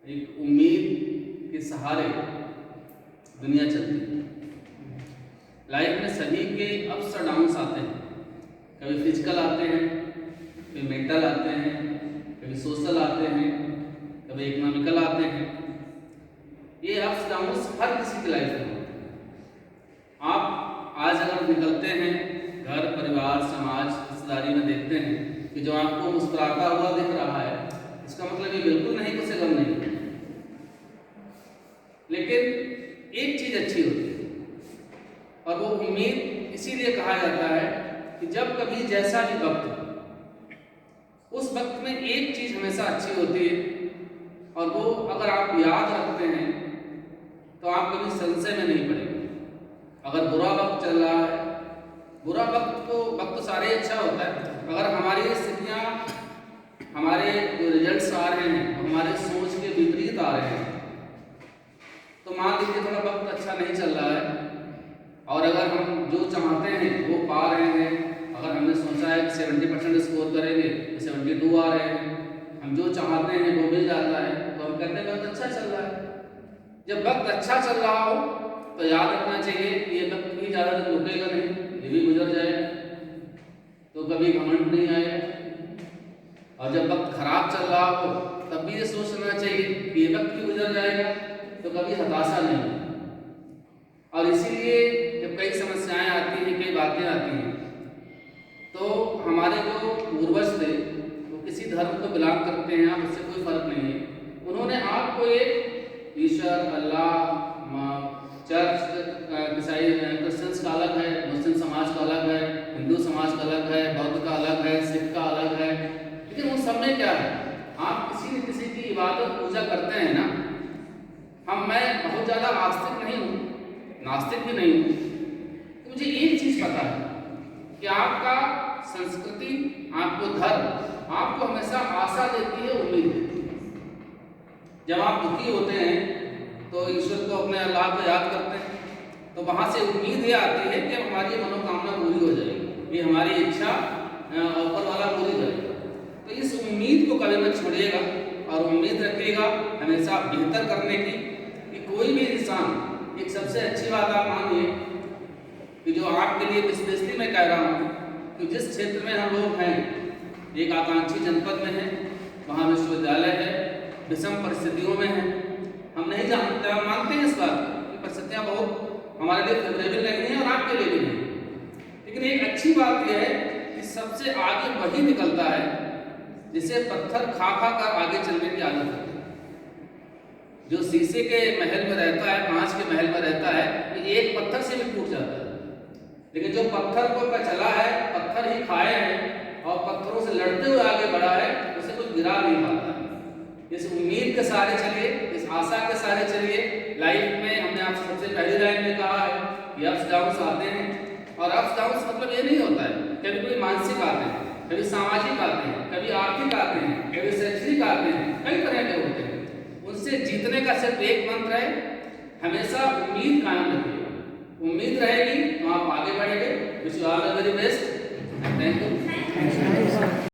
एक उम्मीद के सहारे दुनिया चलती है। लाइफ में सभी के अप्स और डाउन्स आते हैं, कभी फिजिकल आते हैं, कभी मेंटल आते हैं, कभी सोशल आते हैं, कभी इकोनॉमिकल आते हैं। ये अप्स डाउन्स हर किसी की लाइफ में होते हैं। आप आज अगर निकलते हैं घर परिवार समाज रिश्तेदारी में देखते हैं कि जो आपको मुस्कुराता हुआ दिख रहा है, इसका मतलब ये बिल्कुल नहीं उसे गम नहीं है। लेकिन एक चीज अच्छी होती है और वो उम्मीद इसीलिए कहा जाता है कि जब कभी जैसा भी वक्त हो, उस वक्त में एक चीज हमेशा अच्छी होती है और वो अगर आप याद रखते हैं तो आप कभी संशय में नहीं पड़ेंगे। अगर बुरा वक्त चल रहा है, बुरा वक्त सारे अच्छा होता है, अगर हमारी स्थितियाँ हमारे जो रिजल्ट्स आ रहे हैं हमारे सोच के विपरीत आ रहे हैं, तो मान लीजिए थोड़ा वक्त अच्छा नहीं चल रहा है और अगर हम जो चाहते हैं वो पा रहे हैं, अगर हमने सोचा है कि 70% स्कोर करेंगे तो 72 आ रहे हैं, हम जो चाहते हैं वो मिल जाता है, तो हम कहते हैं वक्त अच्छा चल रहा है। जब वक्त अच्छा चल रहा हो तो याद रखना चाहिए कि ये वक्त भी ज़्यादा दिन रुकेगा नहीं, ये भी गुजर जाएगा, तो कभी घमंड नहीं आएगा। और जब वक्त खराब चल रहा हो तब भी ये सोचना चाहिए कि ये वक्त भी गुजर जाएगा, तो कभी हताशा नहीं। और इसीलिए जब कई समस्याएं आती हैं, कई बातें आती हैं, तो हमारे जो पूर्वज थे वो किसी धर्म को बिलोंग करते हैं, आप उससे कोई फर्क नहीं है, उन्होंने आपको एक ईश्वर अल्लाह चर्च ईसाई क्रिश्चियंस का अलग है, मुस्लिम समाज का अलग है, हिंदू समाज का अलग है, बौद्ध का अलग है, सिख का अलग है, लेकिन उन सब में क्या है, आप किसी न किसी की इबादत पूजा करते हैं ना। मैं बहुत ज़्यादा आस्तिक नहीं हूँ, नास्तिक भी नहीं हूँ, तो मुझे एक चीज़ पता है कि आपका संस्कृति, आपको धर्म आपको हमेशा आशा देती है, उम्मीद देती है। जब आप दुखी होते हैं तो ईश्वर को, अपने अल्लाह को याद करते हैं, तो वहाँ से उम्मीद ये आती है कि हमारी मनोकामना पूरी हो जाएगी, ये हमारी इच्छा ऊपर वाला पूरी करेगा। तो इस उम्मीद को कभी मत छोड़िएगा और उम्मीद रखिएगा हमेशा बेहतर करने की। कि कोई भी इंसान, एक सबसे अच्छी बात आप मानिए कि जो आपके लिए स्पेशली मैं कह रहा हूँ कि जिस क्षेत्र में हम लोग हैं, एक आकांक्षी जनपद में है, वहाँ विश्वविद्यालय है, विषम परिस्थितियों में है, हम नहीं जानते, हम मानते हैं इस बात की परिस्थितियाँ बहुत हमारे लिए फेवरेबल नहीं है और आपके लिए भी नहीं। लेकिन एक अच्छी बात यह है कि सबसे आगे वही निकलता है जिसे पत्थर खा खा कर आगे चलने की आदत है। जो शीशे के महल में रहता है, कांच के महल में रहता है, कि एक पत्थर से भी टूट जाता है, लेकिन जो पत्थर को चला है, पत्थर ही खाए हैं और पत्थरों से लड़ते हुए आगे बढ़ा है, उसे कुछ गिरा नहीं पाता। इस उम्मीद के सहारे चलिए, इस आशा के सहारे चलिए। लाइफ में हमने आपसे सबसे पहली लाइन में कहा है कि अप्स डाउन्स आते हैं, और अप्स डाउन्स मतलब ये नहीं होता है कभी कोई मानसिक आते हैं, कभी सामाजिक आते हैं, कभी आर्थिक आते हैं, कभी शैक्षणिक आते हैं, कई तरह के होते हैं। उनसे जीतने का सिर्फ एक मंत्र है, हमेशा उम्मीद कायम रखिएगा। उम्मीद रहेगी तो आप आगे बढ़ेंगे। Wish you all the very best. Thank you.